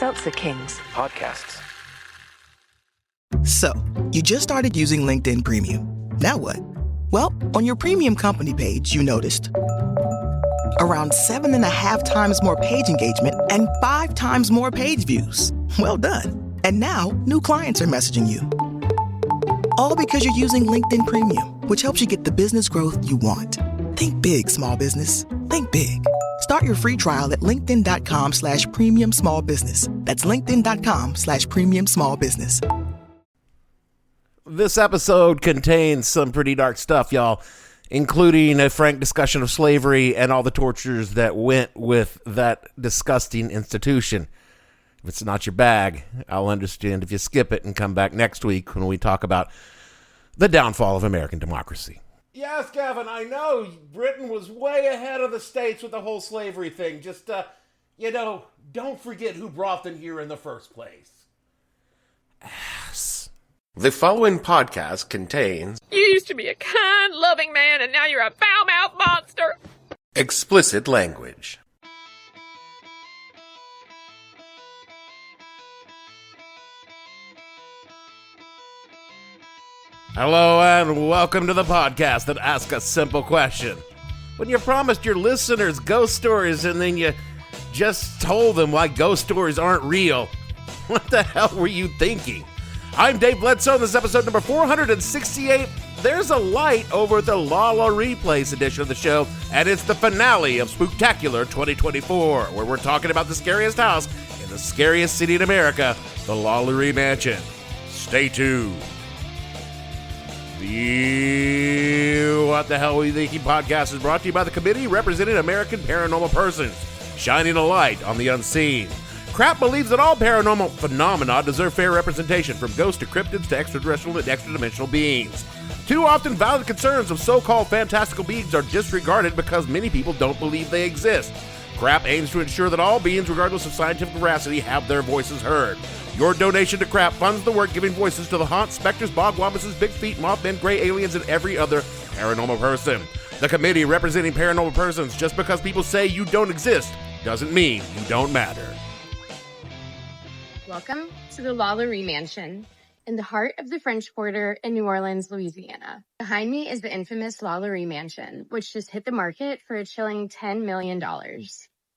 Seltzer Kings. Podcasts. So, you just started using LinkedIn Premium. Now what? Well, on your premium company page, you noticed around 7.5 times more page engagement and 5 times more page views. Well done. And now, new clients are messaging you. All because you're using LinkedIn Premium, which helps you get the business growth you want. Think big, small business. Think big. Start your free trial at linkedin.com/premium small business. That's linkedin.com/premium small business. This episode contains some pretty dark stuff, y'all, including a frank discussion of slavery and all the tortures that went with that disgusting institution. If it's not your bag, I'll understand if you skip it and come back next week when we talk about the downfall of American democracy. Yes, Kevin, I know Britain was way ahead of the States with the whole slavery thing. Just, don't forget who brought them here in the first place. Ass. The following podcast contains... You used to be a kind, loving man, and now you're a foul-mouthed monster. Explicit language. Hello and welcome to the podcast that asks a simple question. When you promised your listeners ghost stories and then you just told them why ghost stories aren't real, what the hell were you thinking? I'm Dave Bledsoe, and this is episode number 468. There's a light over at the LaLaurie Place edition of the show, and it's the finale of Spooktacular 2024, where we're talking about the scariest house in the scariest city in America, the LaLaurie Mansion. Stay tuned. The What the Hell Are You Thinking podcast is brought to you by the committee representing American paranormal persons, shining a light on the unseen. Crap believes that all paranormal phenomena deserve fair representation, from ghosts to cryptids to extraterrestrial and extra-dimensional beings. Too often, valid concerns of so-called fantastical beings are disregarded because many people don't believe they exist. Crap aims to ensure that all beings, regardless of scientific veracity, have their voices heard. Your donation to Crap funds the work giving voices to the haunts, specters, bogwampuses, big feet, mothmen, gray aliens, and every other paranormal person. The committee representing paranormal persons, just because people say you don't exist, doesn't mean you don't matter. Welcome to the LaLaurie Mansion in the heart of the French Quarter in New Orleans, Louisiana. Behind me is the infamous LaLaurie Mansion, which just hit the market for a chilling $10 million.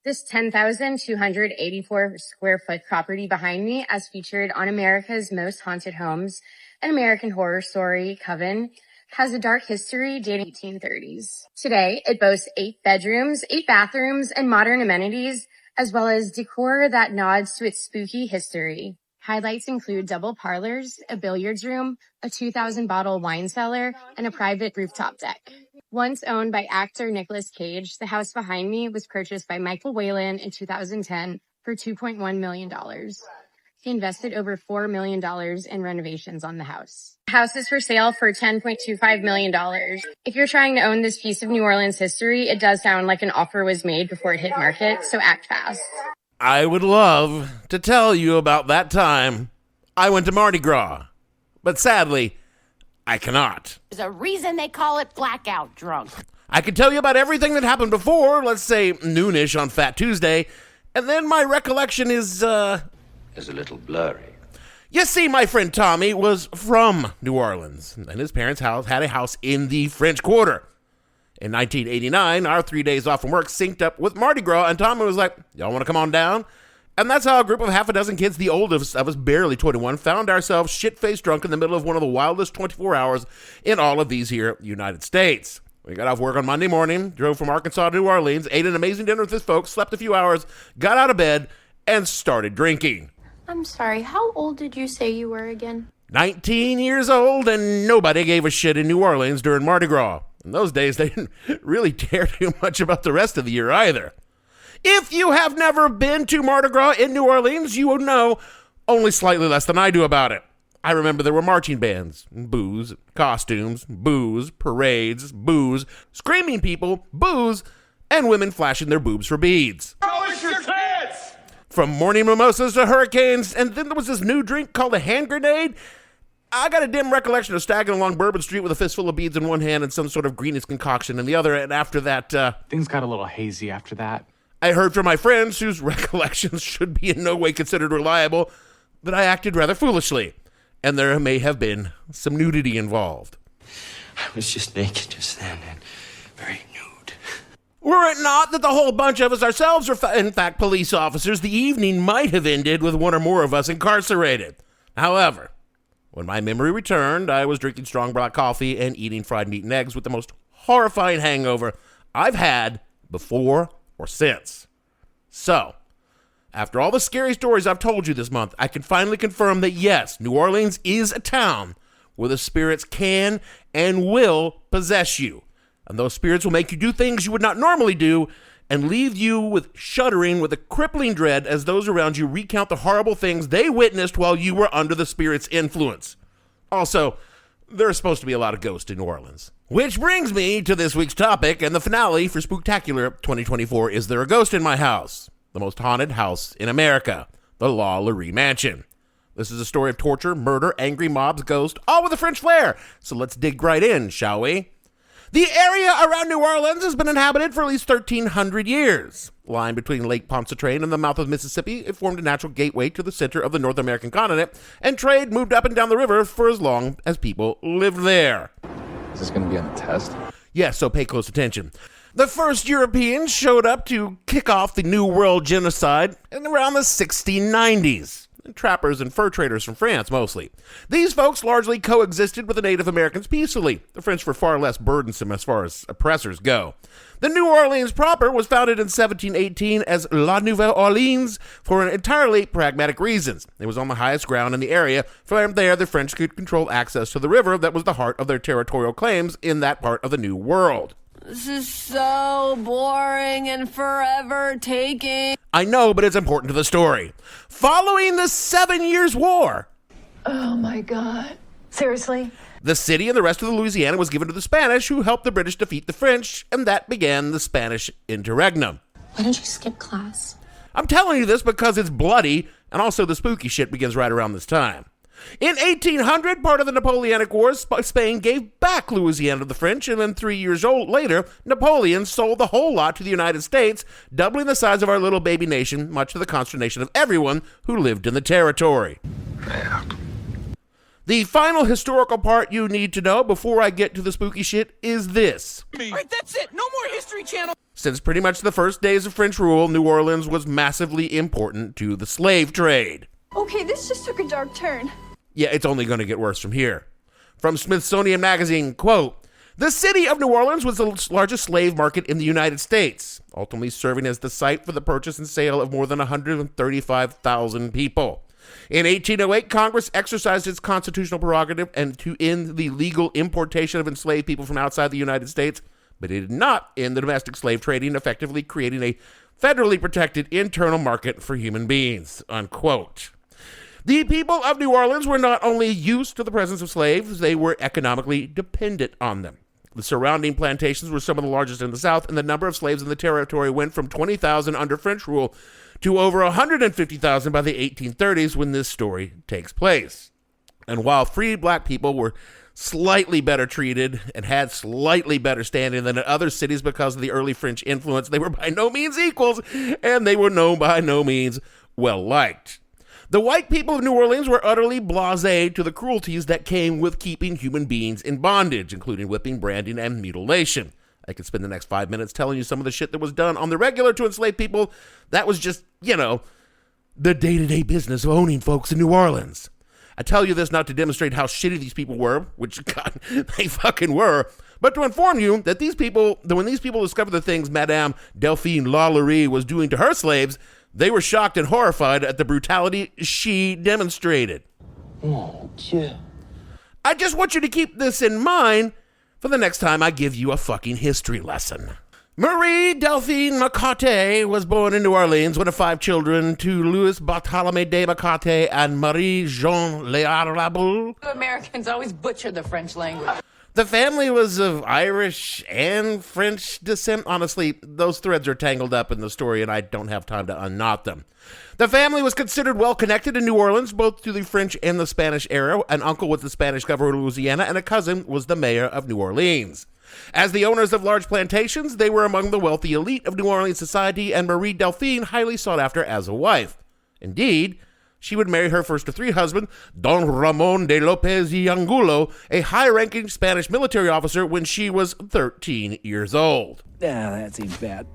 This 10,284 square foot property behind me, as featured on America's Most Haunted Homes, an American Horror Story, Coven, has a dark history dating 1830s. Today, it boasts 8 bedrooms, 8 bathrooms, and modern amenities, as well as decor that nods to its spooky history. Highlights include double parlors, a billiards room, a 2,000-bottle wine cellar, and a private rooftop deck. Once owned by actor Nicolas Cage, the house behind me was purchased by Michael Whalen in 2010 for $2.1 million. He invested over $4 million in renovations on the house. The house is for sale for $10.25 million. If you're trying to own this piece of New Orleans history, it does sound like an offer was made before it hit market, so act fast. I would love to tell you about that time I went to Mardi Gras, but sadly, I cannot. There's a reason they call it blackout drunk. I can tell you about everything that happened before, let's say noonish on Fat Tuesday, and then my recollection is a little blurry. You see, my friend Tommy was from New Orleans, and his parents' house had a house in the French Quarter. In 1989, our 3 days off from work synced up with Mardi Gras, and Tommy was like, y'all want to come on down? And that's how a group of half a dozen kids, the oldest of us barely 21, found ourselves shit-faced drunk in the middle of one of the wildest 24 hours in all of these here United States. We got off work on Monday morning, drove from Arkansas to New Orleans, ate an amazing dinner with his folks, slept a few hours, got out of bed, and started drinking. I'm sorry, how old did you say you were again? 19 years old, and nobody gave a shit in New Orleans during Mardi Gras. In those days, they didn't really care too much about the rest of the year either. If you have never been to Mardi Gras in New Orleans, you will know only slightly less than I do about it. I remember there were marching bands, booze, costumes, booze, parades, booze, screaming people, booze, and women flashing their boobs for beads. Show us your tits! From morning mimosas to hurricanes, and then there was this new drink called a hand grenade. I got a dim recollection of staggering along Bourbon Street with a fistful of beads in one hand and some sort of greenish concoction in the other, and after that, things got a little hazy after that. I heard from my friends, whose recollections should be in no way considered reliable, that I acted rather foolishly, and there may have been some nudity involved. I was just naked just then and very nude. Were it not that the whole bunch of us ourselves are in fact police officers, the evening might have ended with one or more of us incarcerated. However, when my memory returned, I was drinking strong black coffee and eating fried meat and eggs with the most horrifying hangover I've had before or since. So, after all the scary stories I've told you this month, I can finally confirm that yes, New Orleans is a town where the spirits can and will possess you. And those spirits will make you do things you would not normally do and leave you with shuddering with a crippling dread as those around you recount the horrible things they witnessed while you were under the spirit's influence. Also, there's supposed to be a lot of ghosts in New Orleans. Which brings me to this week's topic, and the finale for Spooktacular 2024 is There a Ghost in My House? The most haunted house in America, the LaLaurie Mansion. This is a story of torture, murder, angry mobs, ghosts, all with a French flair. So let's dig right in, shall we? The area around New Orleans has been inhabited for at least 1,300 years. Lying between Lake Pontchartrain and the mouth of Mississippi, it formed a natural gateway to the center of the North American continent, and trade moved up and down the river for as long as people lived there. Is this going to be on the test? Yes, so pay close attention. The first Europeans showed up to kick off the New World genocide in around the 1690s. Trappers and fur traders from France, mostly. These folks largely coexisted with the Native Americans peacefully. The French were far less burdensome as far as oppressors go. The New Orleans proper was founded in 1718 as La Nouvelle Orleans for entirely pragmatic reasons. It was on the highest ground in the area. From there, the French could control access to the river that was the heart of their territorial claims in that part of the New World. This is so boring and forever taking. I know, but it's important to the story. Following the 7 Years' War. Oh my God. Seriously? The city and the rest of Louisiana was given to the Spanish, who helped the British defeat the French, and that began the Spanish interregnum. Why don't you skip class? I'm telling you this because it's bloody, and also the spooky shit begins right around this time. In 1800, part of the Napoleonic Wars, Spain gave back Louisiana to the French, and then 3 years later, Napoleon sold the whole lot to the United States, doubling the size of our little baby nation, much to the consternation of everyone who lived in the territory. The final historical part you need to know before I get to the spooky shit is this. All right, that's it. No more History Channel. Since pretty much the first days of French rule, New Orleans was massively important to the slave trade. Okay, this just took a dark turn. Yeah, it's only going to get worse from here. From Smithsonian Magazine, quote, "The city of New Orleans was the largest slave market in the United States, ultimately serving as the site for the purchase and sale of more than 135,000 people. In 1808, Congress exercised its constitutional prerogative and to end the legal importation of enslaved people from outside the United States, but it did not end the domestic slave trading, effectively creating a federally protected internal market for human beings," unquote. The people of New Orleans were not only used to the presence of slaves, they were economically dependent on them. The surrounding plantations were some of the largest in the South, and the number of slaves in the territory went from 20,000 under French rule to over 150,000 by the 1830s when this story takes place. And while free black people were slightly better treated and had slightly better standing than in other cities because of the early French influence, they were by no means equals, and they were by no means well-liked. The white people of New Orleans were utterly blasé to the cruelties that came with keeping human beings in bondage, including whipping, branding, and mutilation. I could spend the next 5 minutes telling you some of the shit that was done on the regular to enslave people. That was just, the day-to-day business of owning folks in New Orleans. I tell you this not to demonstrate how shitty these people were, which, God, they fucking were, but to inform you that when these people discovered the things Madame Delphine LaLaurie was doing to her slaves, they were shocked and horrified at the brutality she demonstrated. Mon Dieu. I just want you to keep this in mind for the next time I give you a fucking history lesson. Marie Delphine LaLaurie was born in New Orleans, one of 5 children, to Louis Bartholomé de LaLaurie and Marie Jean L'Arable. Americans always butcher the French language. The family was of Irish and French descent. Honestly, those threads are tangled up in the story, and I don't have time to unknot them. The family was considered well-connected in New Orleans, both to the French and the Spanish era. An uncle was the Spanish governor of Louisiana, and a cousin was the mayor of New Orleans. As the owners of large plantations, they were among the wealthy elite of New Orleans society, and Marie Delphine highly sought after as a wife. Indeed, she would marry her first of three husbands, Don Ramon de Lopez y Angulo, a high-ranking Spanish military officer, when she was 13 years old. That seems bad.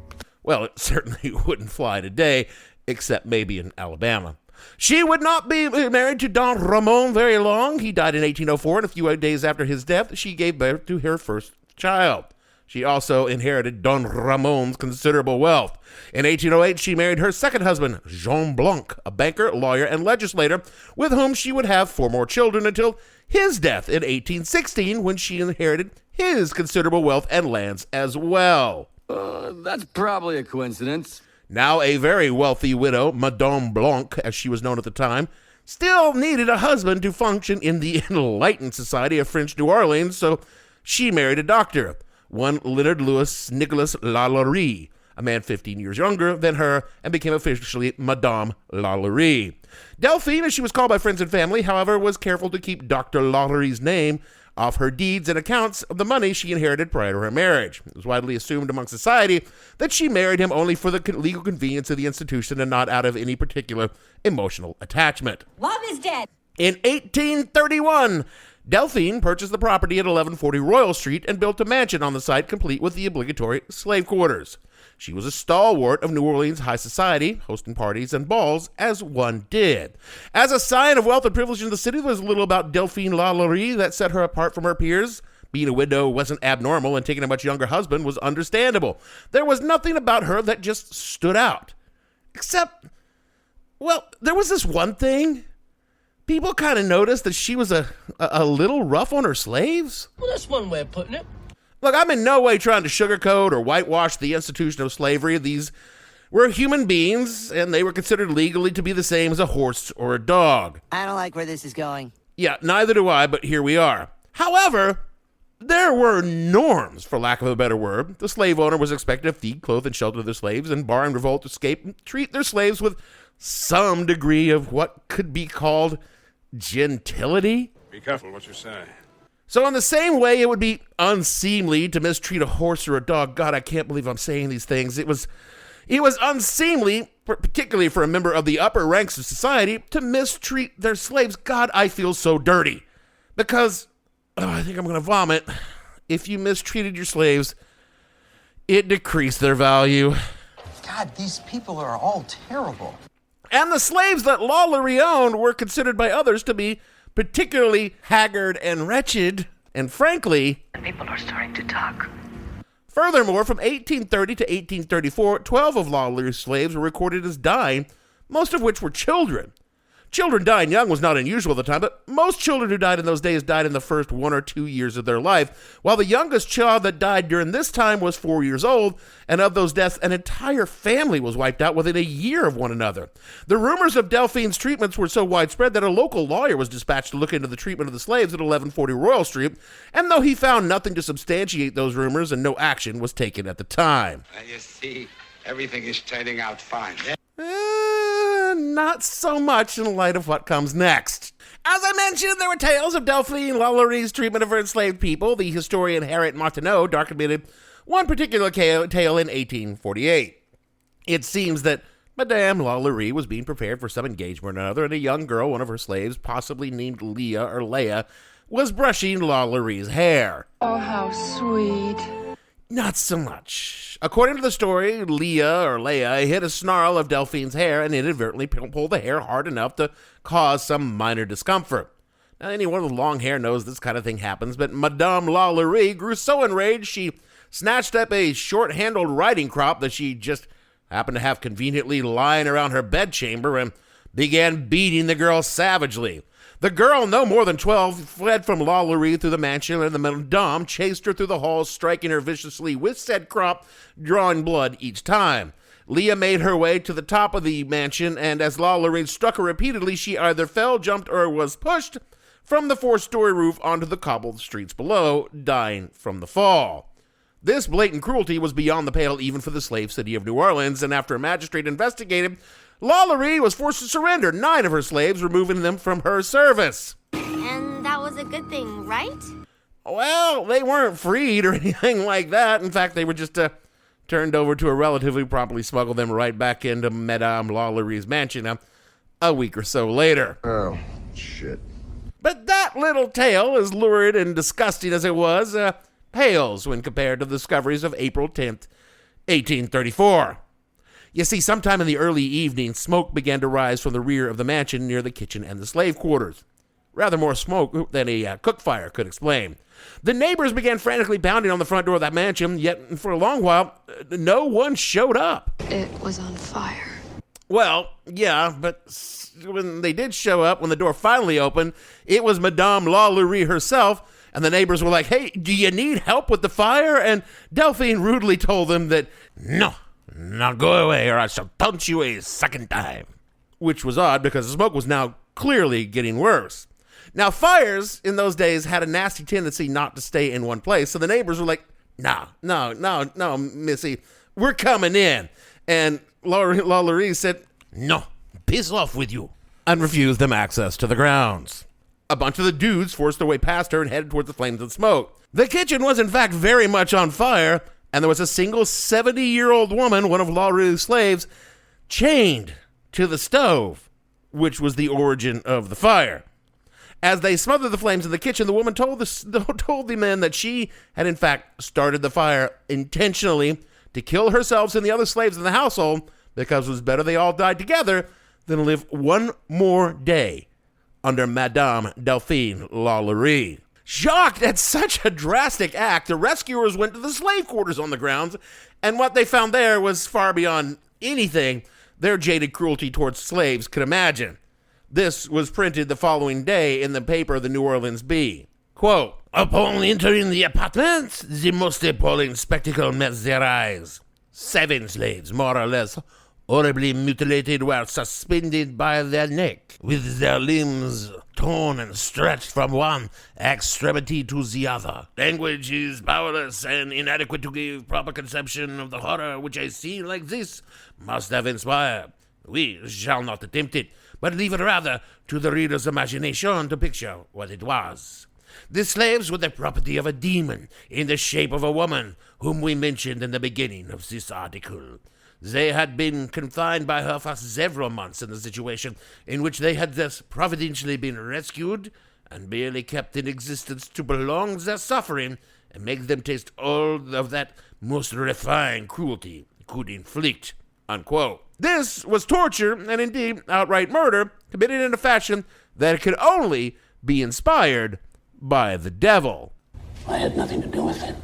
Well, it certainly wouldn't fly today, except maybe in Alabama. She would not be married to Don Ramon very long. He died in 1804, and a few days after his death, she gave birth to her first child. She also inherited Don Ramon's considerable wealth. In 1808, she married her second husband, Jean Blanc, a banker, lawyer, and legislator, with whom she would have 4 more children until his death in 1816, when she inherited his considerable wealth and lands as well. That's probably a coincidence. Now a very wealthy widow, Madame Blanc, as she was known at the time, still needed a husband to function in the enlightened society of French New Orleans, so she married a doctor, one Leonard Louis Nicholas LaLaurie, a man 15 years younger than her, and became officially Madame LaLaurie. Delphine, as she was called by friends and family, however, was careful to keep Dr. LaLaurie's name off her deeds and accounts of the money she inherited prior to her marriage. It was widely assumed among society that she married him only for the legal convenience of the institution and not out of any particular emotional attachment. Love is dead. In 1831, Delphine purchased the property at 1140 Royal Street and built a mansion on the site, complete with the obligatory slave quarters. She was a stalwart of New Orleans high society, hosting parties and balls as one did. As a sign of wealth and privilege in the city, there was little about Delphine LaLaurie that set her apart from her peers. Being a widow wasn't abnormal, and taking a much younger husband was understandable. There was nothing about her that just stood out. Except, well, there was this one thing. People kind of noticed that she was a little rough on her slaves. Well, that's one way of putting it. Look, I'm in no way trying to sugarcoat or whitewash the institution of slavery. These were human beings, and they were considered legally to be the same as a horse or a dog. I don't like where this is going. Yeah, neither do I, but here we are. However, there were norms, for lack of a better word. The slave owner was expected to feed, clothe, and shelter their slaves, and barring revolt, escape, and treat their slaves with some degree of what could be called gentility. Be careful what you say. So in the same way, it would be unseemly to mistreat a horse or a dog. God, I can't believe I'm saying these things. It was unseemly, particularly for a member of the upper ranks of society, to mistreat their slaves. God, I feel so dirty. Because, I think I'm going to vomit. If you mistreated your slaves, it decreased their value. God, these people are all terrible. And the slaves that LaLaurie owned were considered by others to be particularly haggard and wretched, and frankly, people are starting to talk. Furthermore, from 1830 to 1834, 12 of LaLaurie's slaves were recorded as dying, most of which were children. Children dying young was not unusual at the time, but most children who died in those days died in the first 1 or 2 years of their life, while the youngest child that died during this time was 4 years old, and of those deaths, an entire family was wiped out within a year of one another. The rumors of Delphine's treatments were so widespread that a local lawyer was dispatched to look into the treatment of the slaves at 1140 Royal Street, and though he found nothing to substantiate those rumors and no action was taken at the time. You see, everything is turning out fine. Not so much in light of what comes next. As I mentioned, there were tales of Delphine LaLaurie's treatment of her enslaved people. The historian Harriet Martineau documented one particular tale in 1848. It seems that Madame LaLaurie was being prepared for some engagement or another, and a young girl, one of her slaves, possibly named Leah or Leia, was brushing LaLaurie's hair. Oh, how sweet. Not so much. According to the story, Leia hit a snarl of Delphine's hair and inadvertently pulled the hair hard enough to cause some minor discomfort. Now, anyone with long hair knows this kind of thing happens, but Madame LaLaurie grew so enraged she snatched up a short-handled riding crop that she just happened to have conveniently lying around her bedchamber and began beating the girl savagely. The girl, no more than 12, fled from LaLaurie through the mansion, and the Madame chased her through the halls, striking her viciously with said crop, drawing blood each time. Leah made her way to the top of the mansion, and as LaLaurie struck her repeatedly, she either fell, jumped, or was pushed from the 4-story roof onto the cobbled streets below, dying from the fall. This blatant cruelty was beyond the pale even for the slave city of New Orleans, and after a magistrate investigated, LaLaurie was forced to surrender 9 of her slaves, removing them from her service. And that was a good thing, right? Well, they weren't freed or anything like that. In fact, they were just turned over to a relative who promptly smuggled them right back into Madame LaLaurie's mansion a week or so later. Oh, shit. But that little tale, as lurid and disgusting as it was, pales when compared to the discoveries of April 10th, 1834. You see, sometime in the early evening, smoke began to rise from the rear of the mansion near the kitchen and the slave quarters. Rather more smoke than a cook fire could explain. The neighbors began frantically pounding on the front door of that mansion, yet for a long while, no one showed up. It was on fire. Well, yeah, but when they did show up, when the door finally opened, it was Madame LaLaurie herself, and the neighbors were like, "Hey, do you need help with the fire?" And Delphine rudely told them that, "No, now go away or I shall punch you a second time." Which was odd because the smoke was now clearly getting worse. Now, fires in those days had a nasty tendency not to stay in one place, so the neighbors were like, No, Missy, we're coming in. And LaLaurie said, "No, piss off with you," and refused them access to the grounds. A bunch of the dudes forced their way past her and headed towards the flames and smoke. The kitchen was in fact very much on fire, and there was a single 70-year-old woman, one of LaLaurie's slaves, chained to the stove, which was the origin of the fire. As they smothered the flames in the kitchen, the woman told the men that she had in fact started the fire intentionally to kill herself and the other slaves in the household, because it was better they all died together than live one more day under Madame Delphine LaLaurie. Shocked at such a drastic act, the rescuers went to the slave quarters on the grounds, and what they found there was far beyond anything their jaded cruelty towards slaves could imagine. This was printed the following day in the paper the New Orleans Bee. Quote, "Upon entering the apartment, the most appalling spectacle met their eyes. 7 slaves, more or less horribly mutilated, were suspended by their neck, with their limbs torn and stretched from one extremity to the other. Language is powerless and inadequate to give proper conception of the horror which a scene like this must have inspired. We shall not attempt it, but leave it rather to the reader's imagination to picture what it was. The slaves were the property of a demon in the shape of a woman whom we mentioned in the beginning of this article. They had been confined by her for several months in a situation in which they had thus providentially been rescued and barely kept in existence to prolong their suffering and make them taste all of that most refined cruelty could inflict." Unquote. This was torture and indeed outright murder committed in a fashion that could only be inspired by the devil. I had nothing to do with it.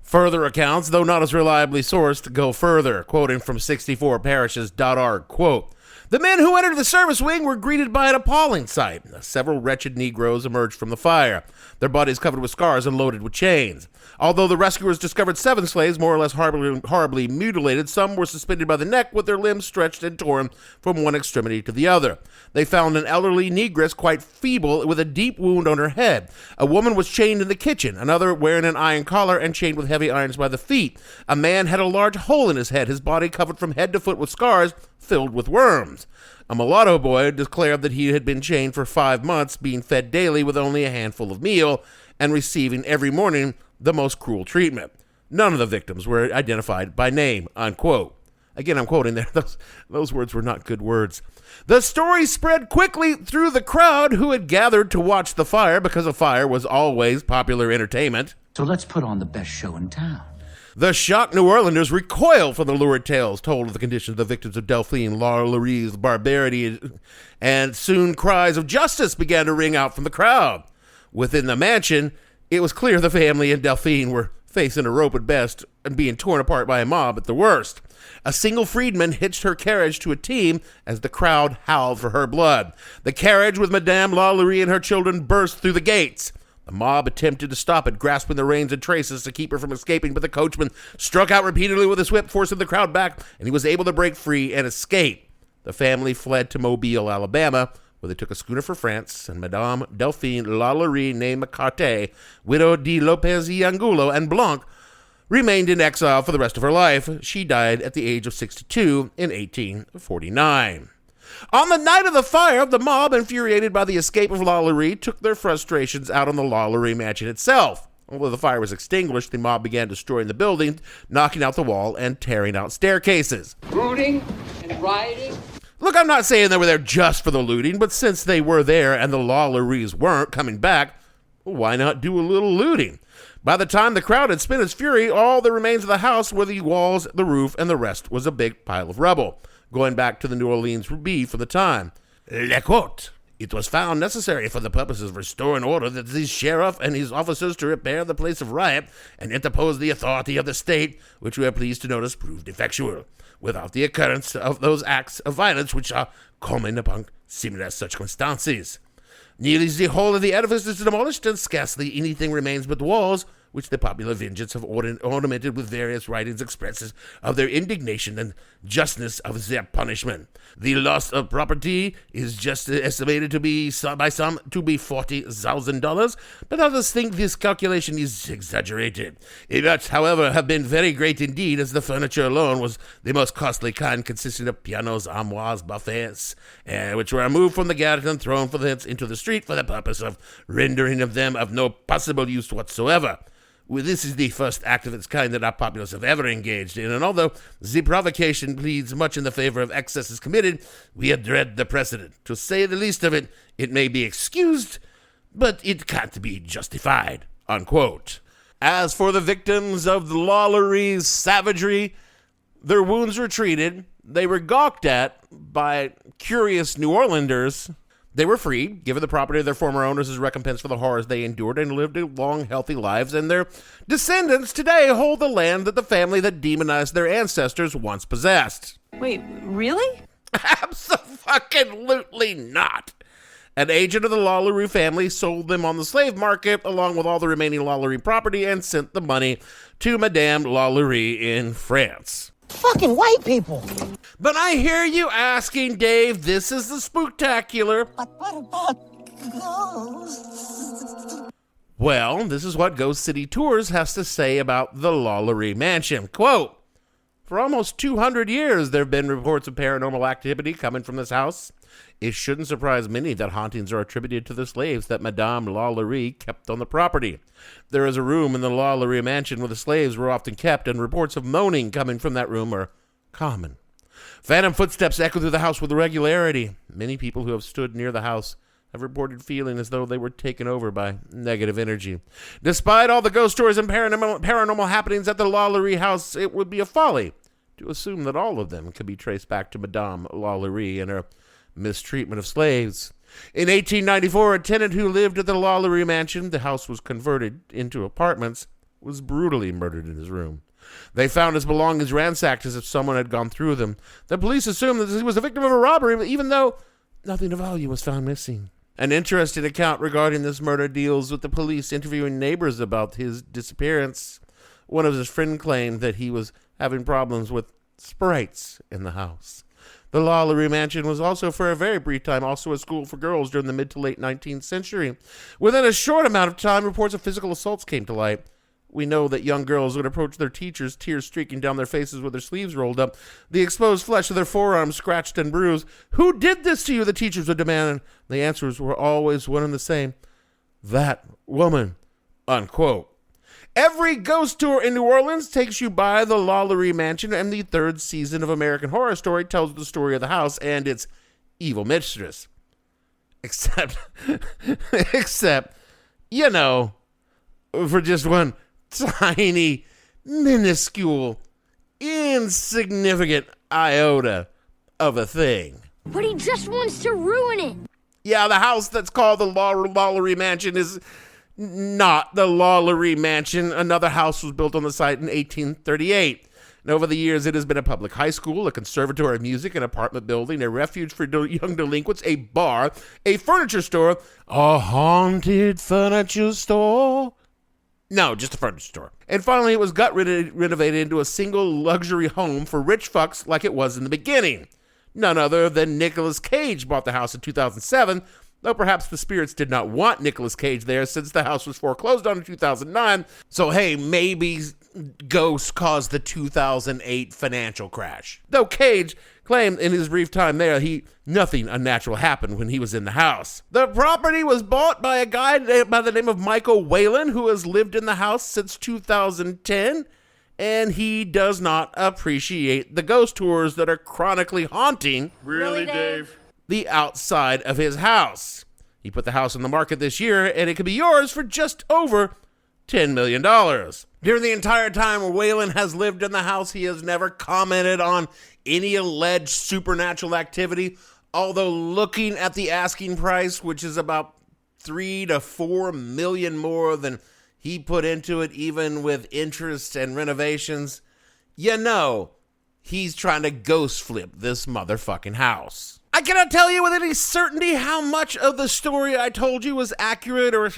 Further accounts, though not as reliably sourced, go further, quoting from 64parishes.org, quote, "The men who entered the service wing were greeted by an appalling sight. Several wretched Negroes emerged from the fire, their bodies covered with scars and loaded with chains. Although the rescuers discovered 7 slaves more or less horribly mutilated, some were suspended by the neck with their limbs stretched and torn from one extremity to the other. They found an elderly negress quite feeble with a deep wound on her head. A woman was chained in the kitchen, another wearing an iron collar and chained with heavy irons by the feet. A man had a large hole in his head, his body covered from head to foot with scars filled with worms. A mulatto boy declared that he had been chained for 5 months, being fed daily with only a handful of meal and receiving every morning the most cruel treatment. None of the victims were identified by name," unquote. Again, I'm quoting there. Those words were not good words. The story spread quickly through the crowd who had gathered to watch the fire, because a fire was always popular entertainment. So let's put on the best show in town. The shocked New Orleaners recoiled from the lurid tales told of the condition of the victims of Delphine LaLaurie's barbarity, and soon cries of justice began to ring out from the crowd. Within the mansion, it was clear the family and Delphine were facing a rope at best and being torn apart by a mob at the worst. A single freedman hitched her carriage to a team as the crowd howled for her blood. The carriage with Madame LaLaurie and her children burst through the gates. The mob attempted to stop it, grasping the reins and traces to keep her from escaping, but the coachman struck out repeatedly with his whip, forcing the crowd back, and he was able to break free and escape. The family fled to Mobile, Alabama, where they took a schooner for France, and Madame Delphine LaLaurie, née McCartey, widow de Lopez y Angulo and Blanc, remained in exile for the rest of her life. She died at the age of 62 in 1849. On the night of the fire, the mob, infuriated by the escape of LaLaurie, took their frustrations out on the LaLaurie Mansion itself. Although the fire was extinguished, the mob began destroying the building, knocking out the wall and tearing out staircases. Looting and rioting. Look, I'm not saying they were there just for the looting, but since they were there and the LaLauries weren't coming back, well, why not do a little looting? By the time the crowd had spent its fury, all the remains of the house were the walls, the roof, and the rest was a big pile of rubble, going back to the New Orleans beat for the time. Le quote. It was found necessary for the purposes of restoring order that the sheriff and his officers to repair the place of riot and interpose the authority of the state, which we are pleased to notice proved effectual, without the occurrence of those acts of violence which are common upon similar circumstances. Nearly the whole of the edifice is demolished, and scarcely anything remains but walls, which the popular vengeance have ornamented with various writings expressive of their indignation and justness of their punishment. The loss of property is just estimated to be by some to be $40,000, but others think this calculation is exaggerated. It must, however, have been very great indeed, as the furniture alone was the most costly kind, consisting of pianos, armoires, buffets, which were removed from the garret and thrown from thence into the street for the purpose of rendering of them of no possible use whatsoever. Well, this is the first act of its kind that our populace have ever engaged in, and although the provocation pleads much in the favor of excesses committed, we dread the precedent. To say the least of it, it may be excused, but it can't be justified, unquote. As for the victims of the LaLaurie's savagery, their wounds were treated, they were gawked at by curious New Orleanders. They were freed, given the property of their former owners as recompense for the horrors they endured, and lived long, healthy lives, and their descendants today hold the land that the family that demonized their ancestors once possessed. Wait, really? Abso-fucking-lutely not. An agent of the LaLaurie family sold them on the slave market, along with all the remaining LaLaurie property, and sent the money to Madame LaLaurie in France. Fucking white people. But I hear you asking, Dave, this is the Spooktacular. But what about ghosts? Well, this is what Ghost City Tours has to say about the LaLaurie Mansion. Quote, for almost 200 years, there have been reports of paranormal activity coming from this house. It shouldn't surprise many that hauntings are attributed to the slaves that Madame LaLaurie kept on the property. There is a room in the LaLaurie Mansion where the slaves were often kept, and reports of moaning coming from that room are common. Phantom footsteps echo through the house with regularity. Many people who have stood near the house have reported feeling as though they were taken over by negative energy. Despite all the ghost stories and paranormal happenings at the LaLaurie house, it would be a folly to assume that all of them can be traced back to Madame LaLaurie and her mistreatment of slaves. In 1894, a tenant who lived at the LaLaurie Mansion, the house was converted into apartments, was brutally murdered in his room. They found his belongings ransacked as if someone had gone through them. The police assumed that he was a victim of a robbery, even though nothing of value was found missing. An interesting account regarding this murder deals with the police interviewing neighbors about his disappearance. One of his friends claimed that he was having problems with sprites in the house. The LaLaurie Mansion was also, for a very brief time, also a school for girls during the mid to late 19th century. Within a short amount of time, reports of physical assaults came to light. We know that young girls would approach their teachers, tears streaking down their faces with their sleeves rolled up, the exposed flesh of their forearms scratched and bruised. Who did this to you? The teachers would demand. And the answers were always one and the same. That woman, unquote. Every ghost tour in New Orleans takes you by the LaLaurie Mansion, and the third season of American Horror Story tells the story of the house and its evil mistress. Except, you know, for just one tiny, minuscule, insignificant iota of a thing. But he just wants to ruin it. Yeah, the house that's called the LaLaurie Mansion is not the LaLaurie Mansion. Another house was built on the site in 1838. And over the years, it has been a public high school, a conservatory of music, an apartment building, a refuge for young delinquents, a bar, a furniture store, a haunted furniture store. No, just a furniture store. And finally, it was renovated into a single luxury home for rich fucks like it was in the beginning. None other than Nicolas Cage bought the house in 2007 though perhaps the spirits did not want Nicolas Cage there since the house was foreclosed on in 2009. So hey, maybe ghosts caused the 2008 financial crash. Though Cage claimed in his brief time there, nothing unnatural happened when he was in the house. The property was bought by a guy by the name of Michael Whalen, who has lived in the house since 2010, and he does not appreciate the ghost tours that are chronically haunting Really, Dave? the outside of his house. He put the house on the market this year, and it could be yours for just over $10 million. During the entire time Whalen has lived in the house, he has never commented on any alleged supernatural activity, although looking at the asking price, which is about $3 to $4 million more than he put into it, even with interest and renovations, he's trying to ghost flip this motherfucking house. I cannot tell you with any certainty how much of the story I told you was accurate or,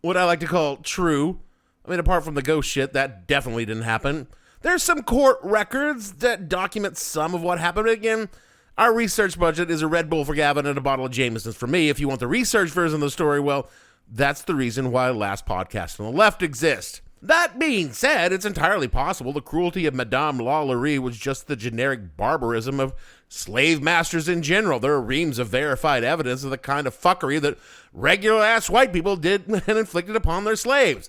what I like to call true. I mean, apart from the ghost shit, that definitely didn't happen. There's some court records that document some of what happened. Again, our research budget is a Red Bull for Gavin and a bottle of Jameson's for me. If you want the research version of the story, well, that's the reason why Last Podcast on the Left exists. That being said, it's entirely possible the cruelty of Madame LaLaurie was just the generic barbarism of slave masters in general. There are reams of verified evidence of the kind of fuckery that regular-ass white people did and inflicted upon their slaves.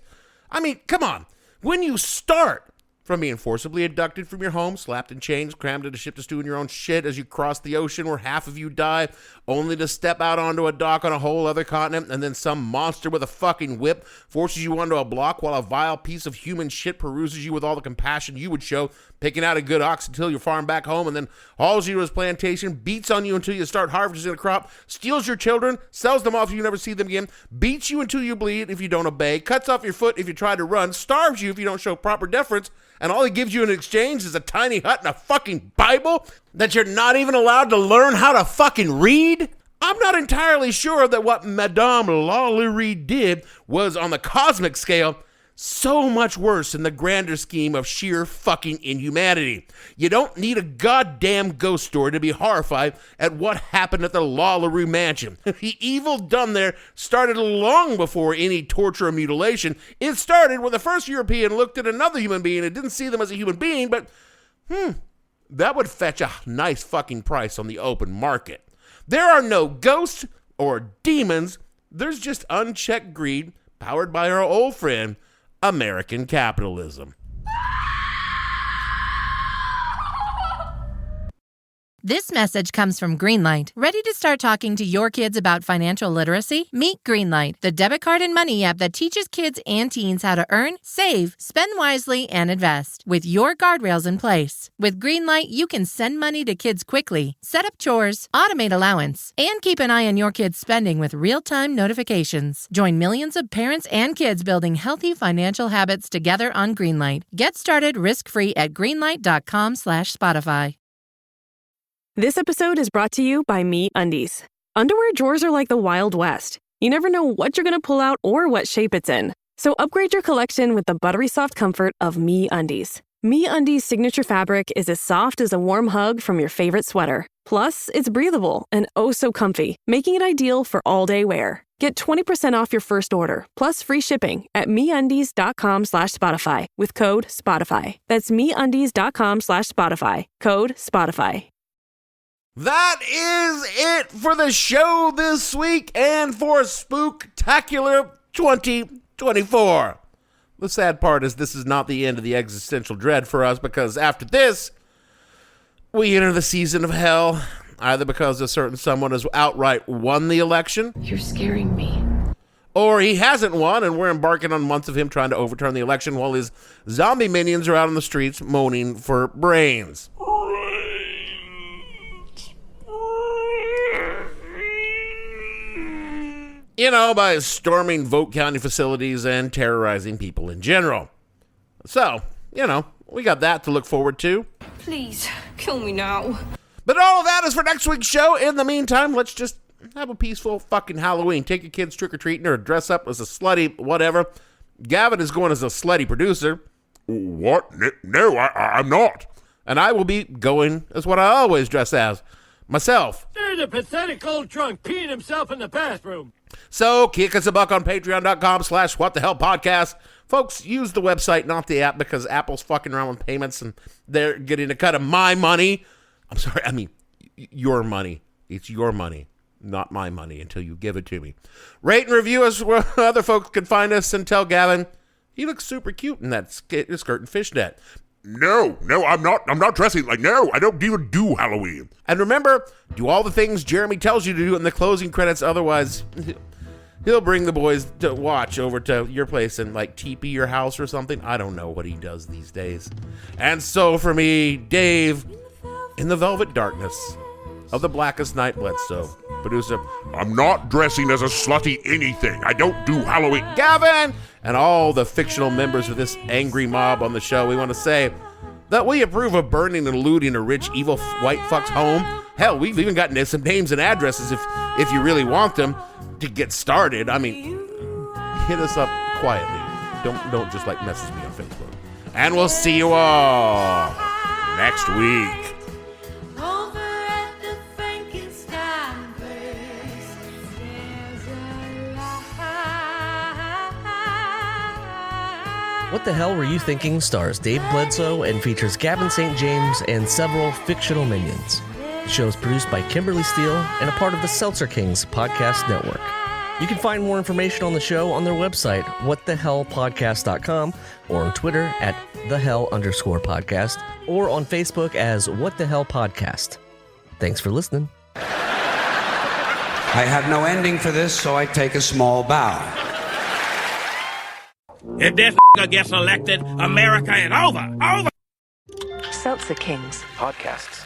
I mean, come on. When you start from being forcibly abducted from your home, slapped in chains, crammed into a ship to stew in your own shit as you cross the ocean where half of you die, only to step out onto a dock on a whole other continent, and then some monster with a fucking whip forces you onto a block while a vile piece of human shit peruses you with all the compassion you would show, picking out a good ox until you're farmed back home, and then hauls you to his plantation, beats on you until you start harvesting a crop, steals your children, sells them off if you never see them again, beats you until you bleed if you don't obey, cuts off your foot if you try to run, starves you if you don't show proper deference, and all he gives you in exchange is a tiny hut and a fucking Bible that you're not even allowed to learn how to fucking read? I'm not entirely sure that what Madame LaLaurie did was, on the cosmic scale, so much worse in the grander scheme of sheer fucking inhumanity. You don't need a goddamn ghost story to be horrified at what happened at the LaLaurie Mansion. The evil done there started long before any torture or mutilation. It started when the first European looked at another human being and didn't see them as a human being, but, that would fetch a nice fucking price on the open market. There are no ghosts or demons. There's just unchecked greed powered by our old friend, American capitalism. This message comes from Greenlight. Ready to start talking to your kids about financial literacy? Meet Greenlight, the debit card and money app that teaches kids and teens how to earn, save, spend wisely, and invest with your guardrails in place. With Greenlight, you can send money to kids quickly, set up chores, automate allowance, and keep an eye on your kids' spending with real-time notifications. Join millions of parents and kids building healthy financial habits together on Greenlight. Get started risk-free at greenlight.com/Spotify. This episode is brought to you by MeUndies. Underwear drawers are like the Wild West. You never know what you're going to pull out or what shape it's in. So upgrade your collection with the buttery soft comfort of MeUndies. MeUndies' signature fabric is as soft as a warm hug from your favorite sweater. Plus, it's breathable and oh so comfy, making it ideal for all-day wear. Get 20% off your first order, plus free shipping at MeUndies.com/Spotify with code SPOTIFY. That's MeUndies.com/Spotify, code SPOTIFY. That is it for the show this week and for Spooktacular 2024. The sad part is this is not the end of the existential dread for us, because after this, we enter the season of hell, either because a certain someone has outright won the election. You're scaring me. Or he hasn't won, and we're embarking on months of him trying to overturn the election while his zombie minions are out on the streets moaning for brains. By storming vote counting facilities and terrorizing people in general. So, we got that to look forward to. Please, kill me now. But all of that is for next week's show. In the meantime, let's just have a peaceful fucking Halloween. Take your kids trick-or-treating or dress up as a slutty whatever. Gavin is going as a slutty producer. What? No, I'm not. And I will be going as what I always dress as. myself. There's a pathetic old drunk peeing himself in the bathroom. So kick us a buck on patreon.com/whatthehellpodcast. Folks, use the website, not the app, because Apple's fucking around with payments and they're getting a cut of my money. I'm sorry, I mean, your money. It's your money, not my money until you give it to me. Rate and review us where other folks can find us, and tell Gavin he looks super cute in that skirt and fishnet. No, I'm not dressing like, no, I don't even do Halloween. And remember, do all the things Jeremy tells you to do in the closing credits, otherwise he'll bring the boys to watch over to your place and like teepee your house or something. I don't know what he does these days. And so for me, Dave, in the velvet darkness of the blackest night, Bledsoe, producer, I'm not dressing as a slutty anything. I don't do Halloween. Gavin, and all the fictional members of this angry mob on the show, we want to say that we approve of burning and looting a rich, evil white fuck's home. Hell, we've even gotten some names and addresses if you really want them to get started. I mean, hit us up quietly. Don't just like message me on Facebook. And we'll see you all next week. What the Hell Were You Thinking stars Dave Bledsoe and features Gavin St. James and several fictional minions. The show is produced by Kimberly Steele and a part of the Seltzer Kings podcast network. You can find more information on the show on their website, whatthehellpodcast.com, or on Twitter at @thehell_podcast, or on Facebook as What the Hell Podcast. Thanks for listening. I have no ending for this, so I take a small bow. If this gets elected, America is over. Over. Seltzer Kings Podcasts.